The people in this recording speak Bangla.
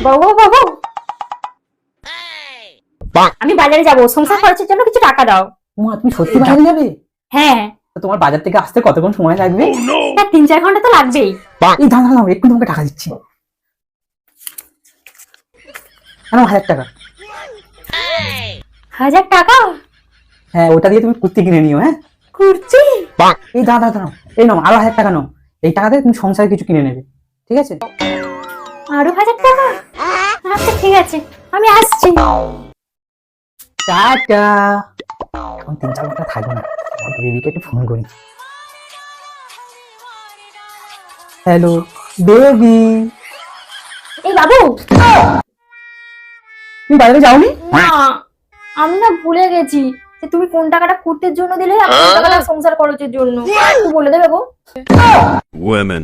বাবু বাবু, আমি বাজারে যাবো, সংসার খরচের জন্য কিছু টাকা দাও। মা তুমি সত্যি বাজারে যাবে? হ্যাঁ। তো তোমার বাজার থেকে আসতে কতক্ষণ সময় লাগবে? 3-4 ঘন্টা তো লাগবেই। এই দাঁড়াও দাঁড়াও, একটু তোমাকে টাকা দিচ্ছি। 1000 টাকা। 1000 টাকা? হ্যাঁ, ওটা দিয়ে তুমি কুর্তি কিনে নিও। হ্যাঁ, কুর্তি? এই দাঁড়াও দাঁড়াও, এই নাও আরো 1000 টাকা নাও। এই টাকা দিয়ে তুমি সংসারে কিছু কিনে নেবে, ঠিক আছে? আরো 1000 টাকা? আচ্ছা ঠিক আছে, আমি আসছি। টাটা। এখন 3-4 ঘন্টা থাকবো না, আমার বেবিকে একটু ফোন করি। Hello baby. এই বাবু, তুমি বাজারে যাওনি? না আমি না ভুলে গেছি যে তুমি কোন টাকাটা কুর্তির জন্য দিলে আর কোন টাকাটা সংসার খরচের জন্য। একটু বলে দেবে গো? Women.